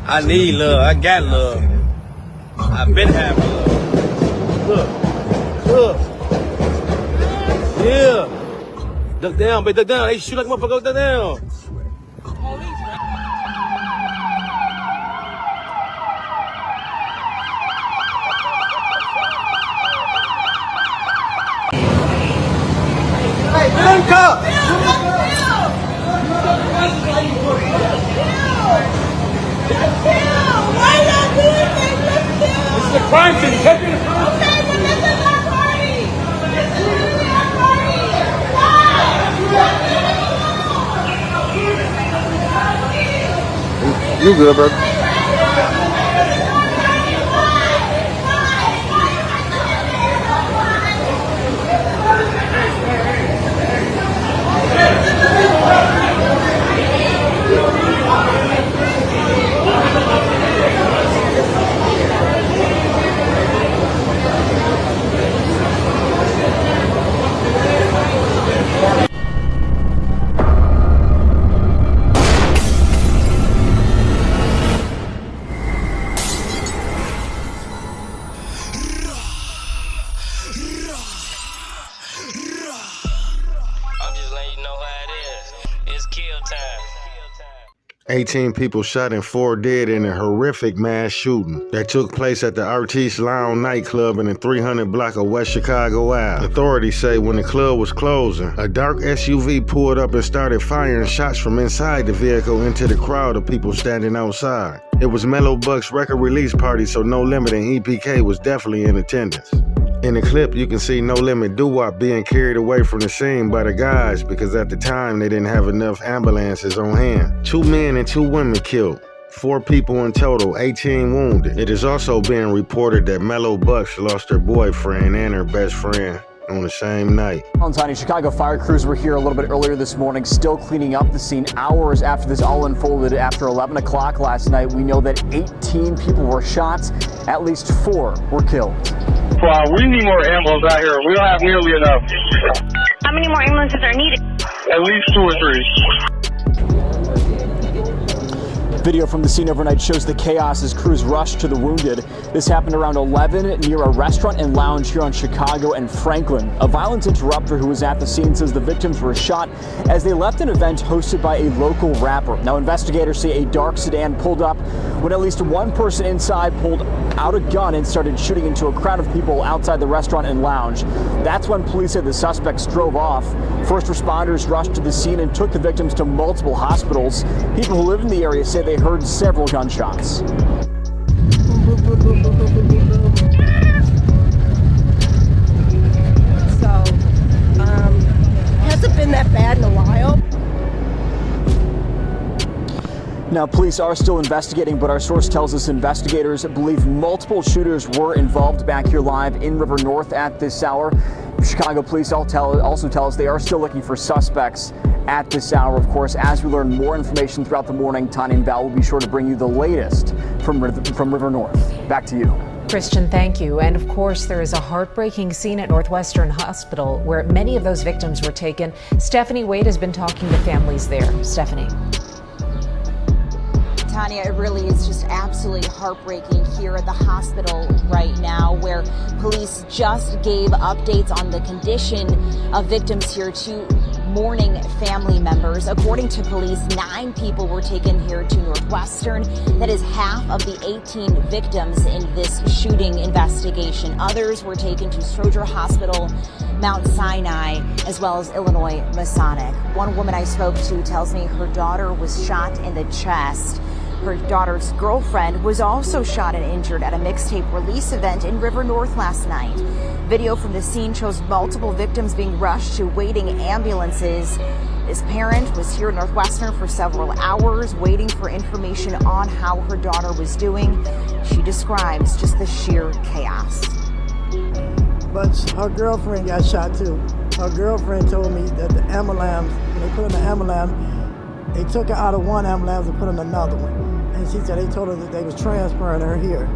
I need love. I got love. I've been having love. Look. Yeah. Duck down, baby. Duck down. Hey, shoot like a motherfucker. Duck down. Hey, drink up. Why not do it? This is a crime scene. Okay, but this is our party. This is our party. Why? You good, bro? I'm just letting you know how it is. It's kill time. 18 people shot and 4 dead in a horrific mass shooting that took place at the Artiste Lounge nightclub in the 300 block of West Chicago Ave. Authorities say when the club was closing, a dark SUV pulled up and started firing shots from inside the vehicle into the crowd of people standing outside. It was Mello Buckzz record release party, so No Limit and EPK was definitely in attendance. In the clip, you can see No Limit doo-wop being carried away from the scene by the guys because at the time they didn't have enough ambulances on hand. 2 men and 2 women killed. 4 people in total, 18 wounded. It is also being reported that Mello Buckzz lost her boyfriend and her best friend on the same night. Tiny Chicago fire crews were here a little bit earlier this morning, still cleaning up the scene hours after this all unfolded. After 11 o'clock last night, we know that 18 people were shot, at least 4 were killed. We need more ambulances out here. We don't have nearly enough. How many more ambulances are needed? At least 2 or 3. Video from the scene overnight shows the chaos as crews rushed to the wounded. This happened around 11 near a restaurant and lounge here on Chicago and Franklin. A violence interrupter who was at the scene says the victims were shot as they left an event hosted by a local rapper. Now, investigators say a dark sedan pulled up when at least one person inside pulled out a gun and started shooting into a crowd of people outside the restaurant and lounge. That's when police said the suspects drove off. First responders rushed to the scene and took the victims to multiple hospitals. People who live in the area say they heard several gunshots. So, hasn't been that bad in a while. Now, police are still investigating, but our source tells us investigators believe multiple shooters were involved. Back here live in River North at this hour. Chicago police also tell us they are still looking for suspects at this hour. Of course, as we learn more information throughout the morning, Tanya and Val will be sure to bring you the latest from River North. Back to you. Christian, thank you. And of course, there is a heartbreaking scene at Northwestern Hospital where many of those victims were taken. Stephanie Wade has been talking to families there. Stephanie. Tanya, it really is just absolutely heartbreaking here at the hospital right now, where police just gave updates on the condition of victims here to mourning family members. According to police, 9 people were taken here to Northwestern. That is half of the 18 victims in this shooting investigation. Others were taken to Stroger Hospital, Mount Sinai, as well as Illinois Masonic. One woman I spoke to tells me her daughter was shot in the chest. Her daughter's girlfriend was also shot and injured at a mixtape release event in River North last night. Video from the scene shows multiple victims being rushed to waiting ambulances. This parent was here at Northwestern for several hours waiting for information on how her daughter was doing. She describes just the sheer chaos. But her girlfriend got shot too. Her girlfriend told me that the ambulance, when they put in the ambulance, they took her out of one ambulance and put in another one. And she said they told her that they was transferring her here.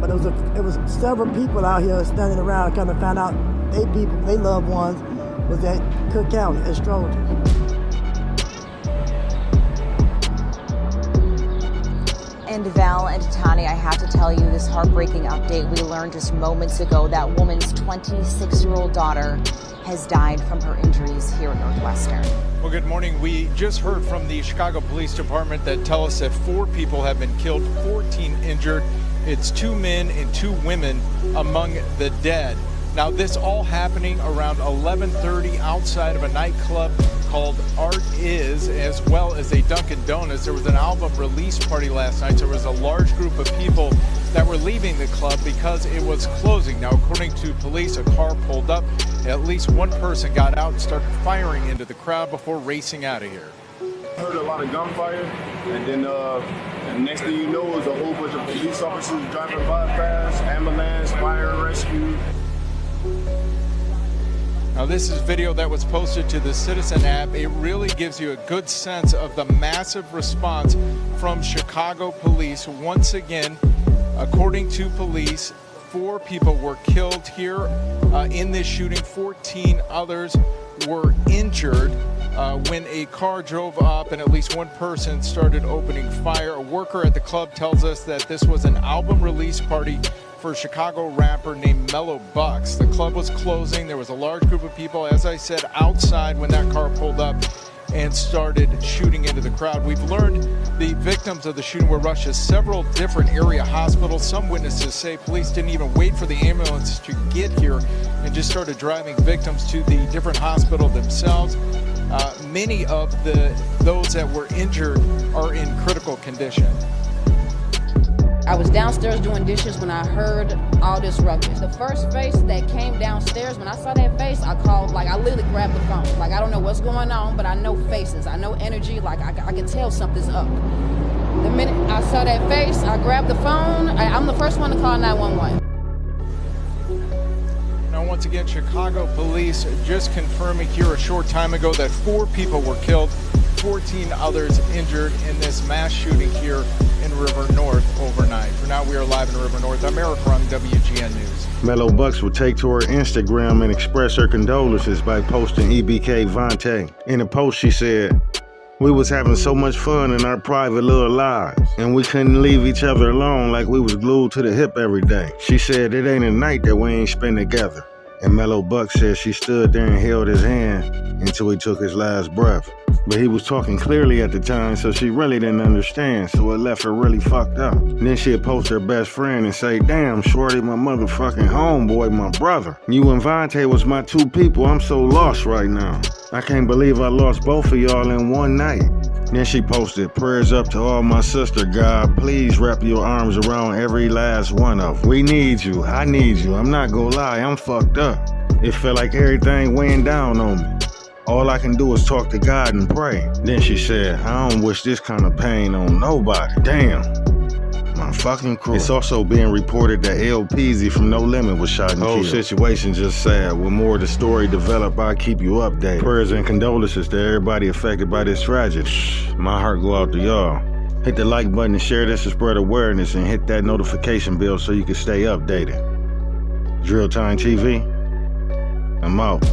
But it was several people out here standing around kind of found out they loved ones was at Cook County, at Stroger. And Val and Tani, I have to tell you this heartbreaking update. We learned just moments ago that woman's 26-year-old daughter has died from her injuries here at Northwestern. Well, good morning. We just heard from the Chicago Police Department that tell us that 4 people have been killed, 14 injured. It's 2 men and 2 women among the dead. Now, this all happening around 11:30 outside of a nightclub called Art Is, as well as a Dunkin' Donuts. There was an album release party last night, so there was a large group of people that were leaving the club because it was closing. Now, according to police, a car pulled up. At least one person got out and started firing into the crowd before racing out of here. I heard a lot of gunfire, and then the next thing you know is a whole bunch of police officers driving by fast, ambulance, fire and rescue. Now, this is video that was posted to the Citizen app. It really gives you a good sense of the massive response from Chicago police. Once again, according to police, 4 people were killed here in this shooting. 14 others were injured when a car drove up and at least one person started opening fire. A worker at the club tells us that this was an album release party for a Chicago rapper named Mello Buckzz. The club was closing. There was a large group of people, as I said, outside when that car pulled up and started shooting into the crowd. We've learned the victims of the shooting were rushed to several different area hospitals. Some witnesses say police didn't even wait for the ambulance to get here and just started driving victims to the different hospital themselves. Many of those that were injured are in critical condition. I was downstairs doing dishes when I heard all this ruckus. The first face that came downstairs, when I saw that face, I literally grabbed the phone. Like, I don't know what's going on, but I know faces. I know energy. Like, I can tell something's up. The minute I saw that face, I grabbed the phone. I'm the first one to call 911. Now, once again, Chicago police just confirming here a short time ago that 4 people were killed, 14 others injured in this mass shooting here in River North overnight. For now, we are live in River North. I'm Eric Rung, WGN News. Mello Buckzz would take to her Instagram and express her condolences by posting EBK Vontae. In a post, she said, "We was having so much fun in our private little lives, and we couldn't leave each other alone like we was glued to the hip every day." She said, "It ain't a night that we ain't spend together." And Mello Buckzz said she stood there and held his hand until he took his last breath. But he was talking clearly at the time, so she really didn't understand, so it left her really fucked up. And then she'd post her best friend and say, "Damn, Shorty, my motherfucking homeboy, my brother. You and Vontae was my 2 people. I'm so lost right now. I can't believe I lost both of y'all in one night." Then she posted, "Prayers up to all my sister, God. Please wrap your arms around every last one of them. We need you. I need you. I'm not gonna lie, I'm fucked up. It felt like everything weighing down on me. All I can do is talk to God and pray." Then she said, "I don't wish this kind of pain on nobody. Damn. My fucking crew." It's also being reported that L. Peasy from No Limit was shot and killed. The whole situation just sad. With more of the story develop, I'll keep you updated. Prayers and condolences to everybody affected by this tragedy. My heart go out to y'all. Hit the like button and share this to spread awareness, and hit that notification bell so you can stay updated. Drill Time TV, I'm out.